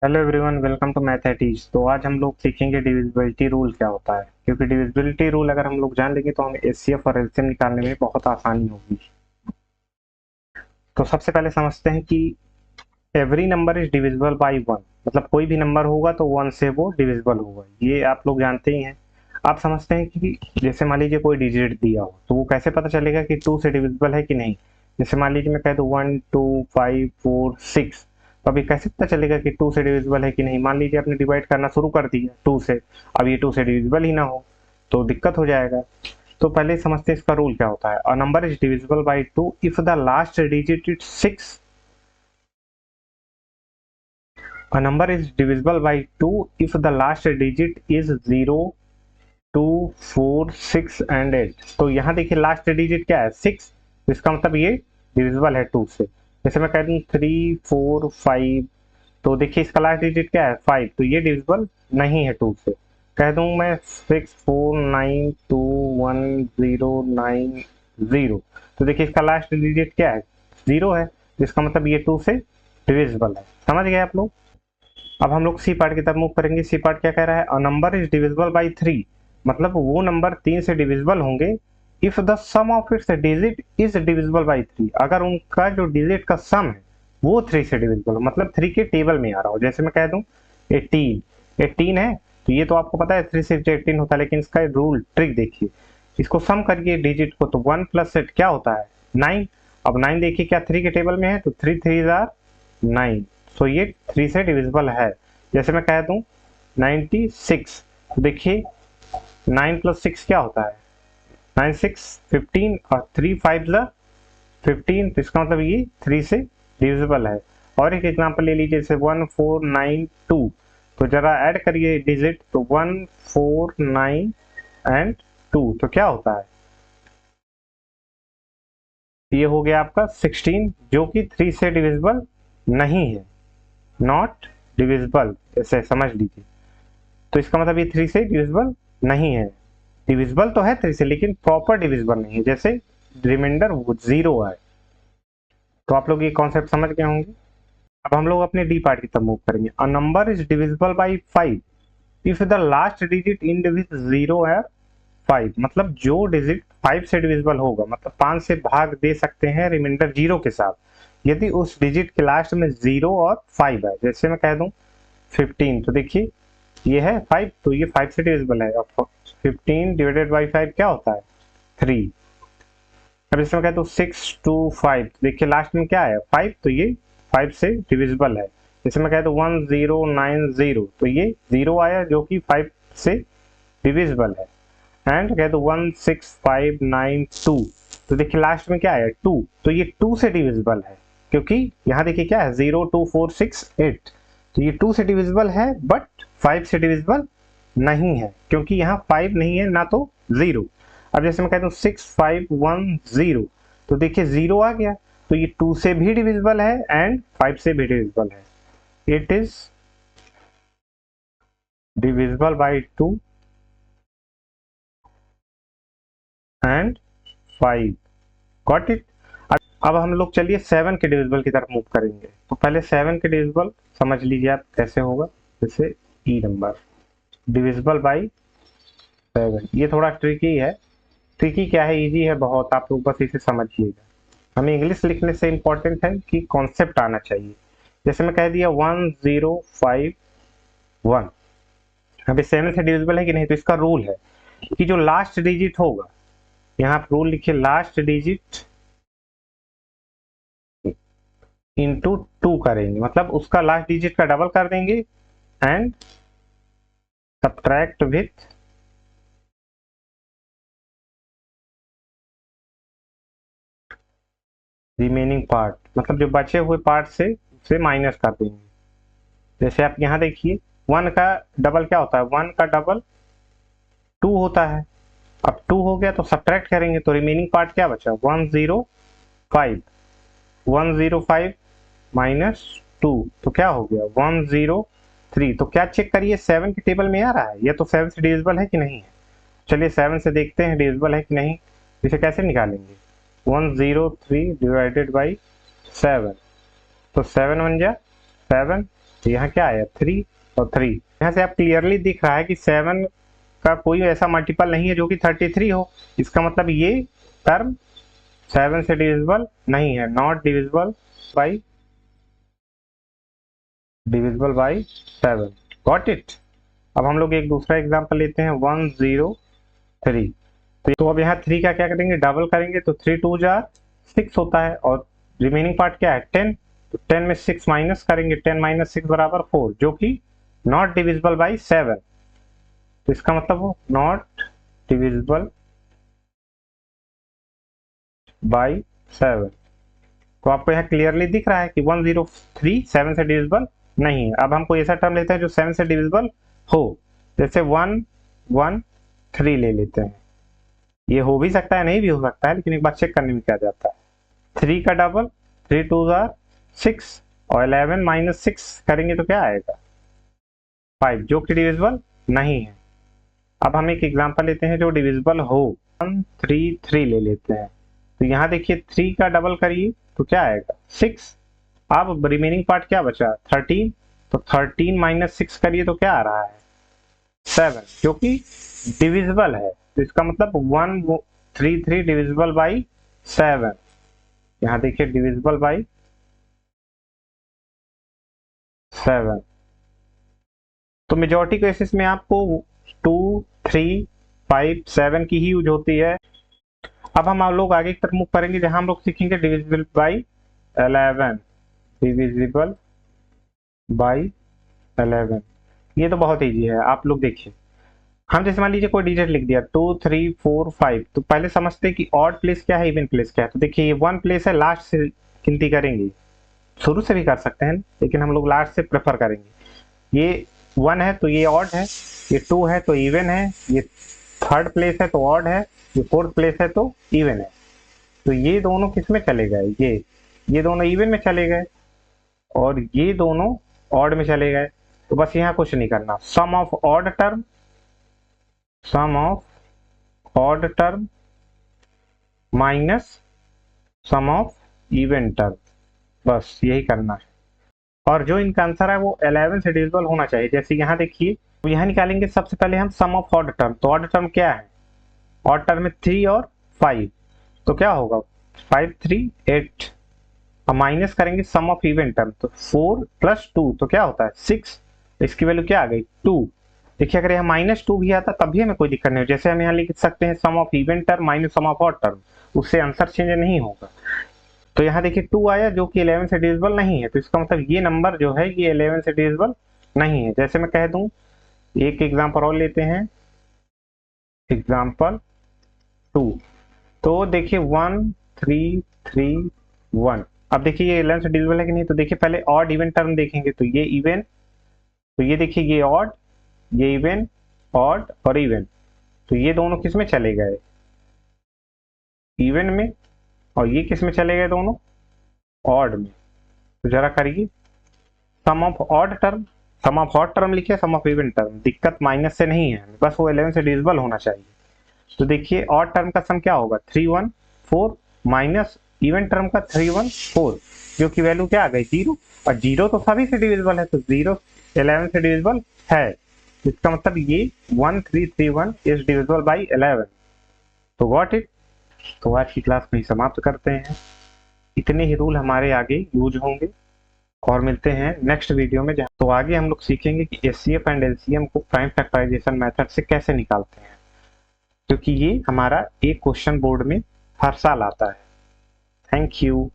Hello everyone, welcome to mathematics. तो आज हम लोग सीखेंगे डिविजिबिलिटी रूल क्या होता है, क्योंकि डिविजिबिलिटी रूल अगर हम लोग जान लेंगे तो हमें एचसीएफ और एलसीएम निकालने में बहुत आसानी होगी। तो सबसे पहले समझते हैं कि every number is divisible by one, मतलब कोई भी नंबर होगा तो वन से वो डिविजिबल होगा, ये आप लोग जानते ही हैं। आप समझते हैं कि जैसे मान लीजिए कोई डिजिट दिया हो तो वो कैसे पता चलेगा कि टू से डिविजिबल है कि नहीं। जैसे मान लीजिए मैं कह दूं 1 2 5 4 6, तो अभी कैसे पता चलेगा कि टू से डिविजिबल है कि नहीं। मान लीजिए आपने डिवाइड करना शुरू कर दिया टू से, अब ये टू से डिविजिबल ही ना हो तो दिक्कत हो जाएगा। तो पहले समझते हैं इसका रूल क्या होता है। A number is divisible by two if the last digit is 6। A number is divisible by 2 if the last digit is 0, 2, 4, 6 and 8। तो यहाँ देखिए लास्ट डिजिट क्या है 6, तो इसका मतलब ये डिविजिबल है 2 से। जैसे मैं कह दूँ 3, 4, 5, तो देखिए इसका लास्ट डिजिट क्या है 5, तो ये डिविजिबल नहीं है 2 से। कह दूँ मैं 6, 4, 9, 2, 1, 0, 9, 0, तो देखिए इसका लास्ट डिजिट क्या है 0 है, जिसका मतलब ये 2 से डिविजिबल है। समझ गए आप लोग। अब हम लोग सी पार्ट की तरफ मूव करेंगे। सी पार्ट क्या कह रहा है, a number is divisible by 3, मतलब वो नंबर 3 से डिविजिबल होंगे if the sum of its digit is divisible by 3, अगर उनका जो डिजिट का सम है वो 3 से डिविजिबल हो, मतलब 3 के टेबल में आ रहा हो। जैसे मैं कह दूं 18 है, तो ये तो आपको पता है 3 से 18 होता है, लेकिन इसका रूल ट्रिक देखिए, इसको सम करिए डिजिट को, तो 1 प्लस 8 क्या होता है 9। अब 9 देखिए क्या 3 के टेबल में है, तो 3 3 जार 9, सो ये 3 से डिविजिबल है। जैसे मैं कह दूं 96, तो देखिए 9 प्लस 6 क्या होता है 9 6 15 और 3 5 15, तो इसका मतलब ये 3 से डिविजिबल है। और एक एग्जांपल ले लीजिए जैसे 1492, तो जरा ऐड करिए डिजिट, तो 1 4 9 एंड 2, तो क्या होता है ये हो गया आपका 16, जो कि 3 से डिविजिबल नहीं है, नॉट डिविजिबल, ऐसे समझ लीजिए। तो इसका मतलब ये 3 से डिविजिबल नहीं है। डिविजिबल तो है 3 से, लेकिन प्रॉपर डिविजिबल नहीं है, जैसे रिमाइंडर 0 है। तो आप लोग ये कॉन्सेप्ट समझ गए होंगे। अब हम लोग अपने डी पार्ट की तरफ मूव करेंगे। अ number is divisible bye 5 if the last digit in with 0 है 5, मतलब जो डिजिट 5 से डिविजिबल होगा, मतलब 5 से भाग दे सकते हैं रिमाइंडर 0 के साथ, यदि उस डिजिट के लास्ट में 0 और 5 है। जैसे मैं कह दूं 15, तो देखिए ये है 5, तो ये 5 से डिविजिबल है। अब 15 डिवाइडेड बाई 5 क्या होता है 3। अब इसमें कहते हैं 6 2 5, देखिए लास्ट में क्या है 5, तो ये 5 से डिविजिबल है। जैसे मैं कहता हूँ 1090, तो ये 0 आया जो कि 5 से डिविजिबल है। एंड कहते 16592, तो देखिए लास्ट में क्या है 2, तो ये 2 से डिविजिबल है, क्योंकि यहाँ देखिए क्या है 0 2 4 6 8, तो ये 2 से डिविजिबल है बट 5 से डिविजिबल नहीं है, क्योंकि यहाँ 5 नहीं है ना तो 0। अब जैसे मैं कहता हूँ 6510, तो देखिए 0 आ गया, तो ये 2 से भी डिविजिबल है एंड 5 से भी डिविजिबल है। It is divisible by 2 and 5। Got it. अब हम लोग चलिए 7 के डिविजिबल की तरफ मूव करेंगे। तो पहले 7 के डिविजिबल समझ लीजिए आप कैसे होगा। जैसे ई नंबर डिविजिबल बाई 7, ये थोड़ा ट्रिकी है। ट्रिकी क्या है, इजी है बहुत, आप लोग बस इसे समझिएगा। हमें इंग्लिश लिखने से इंपॉर्टेंट है कि कॉन्सेप्ट आना चाहिए। जैसे मैं कह दिया 1051, अभी 7 से डिविजिबल है कि नहीं, तो इसका रूल है कि जो लास्ट डिजिट होगा, यहाँ आप रूल लिखिए लास्ट डिजिट इंटू 2 करेंगे, मतलब उसका लास्ट डिजिट का डबल कर देंगे and subtract with remaining part, मतलब जो बचे हुए पार्ट से उसे माइनस कर देंगे। जैसे आप यहाँ देखिए 1 का डबल क्या होता है, 1 का डबल 2 होता है। अब 2 हो गया तो सब्ट्रैक्ट करेंगे, तो रिमेनिंग पार्ट क्या बचा 105, 105 माइनस 2, तो क्या हो गया 103। तो क्या चेक करिए 7 के टेबल में आ रहा है, ये तो 7 से डिविजिबल है कि नहीं है। चलिए 7 से देखते हैं डिविजिबल है कि नहीं। इसे कैसे निकालेंगे 103 डिवाइडेड बाई 7, तो 7 बन जा 7, तो यहाँ क्या आया 3 और 3। यहाँ से आप क्लियरली दिख रहा है कि 7 का कोई ऐसा मल्टीपल नहीं है जो कि 33 हो। इसका मतलब ये टर्म 7 से डिविजिबल नहीं है, not divisible by 7। Got it. अब हम लोग एक दूसरा एग्जांपल लेते हैं 103। तो अब यहाँ 3 का क्या करेंगे, डबल करेंगे तो 3 2 जा 6 होता है और रिमेनिंग पार्ट क्या है 10। तो 10 में 6 माइनस करेंगे, 10 माइनस 6 बराबर 4, जो कि नॉट डिविजिबल बाई 7। तो इसका मतलब वो नॉट डिविजिबल बाई 7। तो आपको यहाँ क्लियरली दिख रहा है कि 103 7 से डिविजिबल नहीं है। अब हम कोई ऐसा टर्म लेते हैं जो 7 से डिविजिबल हो, जैसे 113 ले लेते हैं। ये हो भी सकता है, नहीं भी हो सकता है, लेकिन एक बार चेक करने में क्या जाता है। 3 का डबल 3 2 6 और 11 माइनस 6 करेंगे तो क्या आएगा 5, जो कि डिविजिबल नहीं है। अब हम एक एग्जांपल लेते हैं जो डिविजिबल हो, 133 ले लेते हैं। तो यहाँ देखिए 3 का डबल करिए तो क्या आएगा 6। अब रिमेनिंग पार्ट क्या बचा 13। तो 13 माइनस 6 करिए तो क्या आ रहा है 7, जो कि डिविजिबल है। तो इसका मतलब 133 डिविजिबल बाई 7। यहाँ देखिए डिविजिबल बाई 7। तो मेजॉरिटी केसेस में आपको 2 3 5 7 की ही यूज होती है। अब हम लोग आगे की तरफ मूव करेंगे, जहां हम लोग सीखेंगे डिविजिबल बाई 11। डिविजिबल बाई 11, ये तो बहुत इजी है। आप लोग देखिए, हम जैसे मान लीजिए कोई डिजिट लिख दिया 2 3 4 5, तो पहले समझते हैं कि ऑड प्लेस क्या है, इवन प्लेस क्या है। तो देखिए ये 1 प्लेस है, लास्ट से गिनती करेंगे, शुरू से भी कर सकते हैं, लेकिन हम लोग लास्ट से प्रेफर करेंगे। ये 1 है तो ये ऑड है, ये 2 है तो इवन है, ये 3rd प्लेस है तो ऑड है, ये 4th प्लेस है तो इवन है। तो ये दोनों किस में चले गए, ये दोनों इवन में चले गए और ये दोनों ऑड में चले गए। तो बस यहाँ कुछ नहीं करना, sum of odd term minus sum of even term, बस यही करना है। और जो इनका आंसर है वो 11 से डिविजिबल होना चाहिए। जैसे यहाँ देखिए, तो यहाँ निकालेंगे सबसे पहले हम सम ऑफ ऑड टर्म। तो ऑड टर्म क्या है, ऑड टर्म में 3 और 5, तो क्या होगा 5 3 8। अब माइनस करेंगे सम ऑफ इवन टर्म, तो 4 + 2 तो क्या होता है 6। इसकी वैल्यू क्या आ गई 2। देखिए अगर यहाँ -2 भी आता तब भी हमें कोई दिक्कत नहीं हो। जैसे हम यहाँ लिख सकते हैं sum of even term minus sum of odd term, उससे आंसर चेंज नहीं होगा। तो यहाँ देखिए 2 आया जो कि 11 से डिविजिबल नहीं है। तो इसका मतलब ये नंबर जो है ये 11 से डिविजिबल नहीं है। जैसे मैं कह दूं, एक एग्जांपल और लेते हैं, एग्जांपल 2। तो देखिए 1 3 3 1। अब देखिए ये 11 से डिविजिबल है कि नहीं। तो देखिए पहले ऑड इवन टर्म देखेंगे, तो ये इवन, तो ये देखिए ये ऑड, ये इवन, ऑड और इवन। तो ये दोनों किस में चले गए इवन में, और ये किस में चले गए दोनों ऑड में। तो जरा करिए सम ऑफ ऑड टर्म लिखिए, सम ऑफ इवन टर्म। दिक्कत माइनस से नहीं है, बस वो 11 से डिविजिबल होना चाहिए। तो देखिए ऑड टर्म का सम क्या होगा 3 1 4 माइनस इवन टर्म का 3 1 4, जो कि वैल्यू क्या आ गई 0। और 0 तो सभी से डिविजिबल है, तो 0 11 से डिविजिबल है। इसका मतलब ये 1331 इज डिविजिबल बाई 11। तो गॉट इट। तो आज की क्लास में ही समाप्त करते हैं। इतने ही रूल हमारे आगे यूज होंगे और मिलते हैं नेक्स्ट वीडियो में। तो आगे हम लोग सीखेंगे कि एचसीएफ एंड एलसीएम को प्राइम फैक्टराइजेशन मेथड से कैसे निकालते हैं, क्योंकि ये हमारा एक क्वेश्चन बोर्ड में हर साल आता है। Thank you.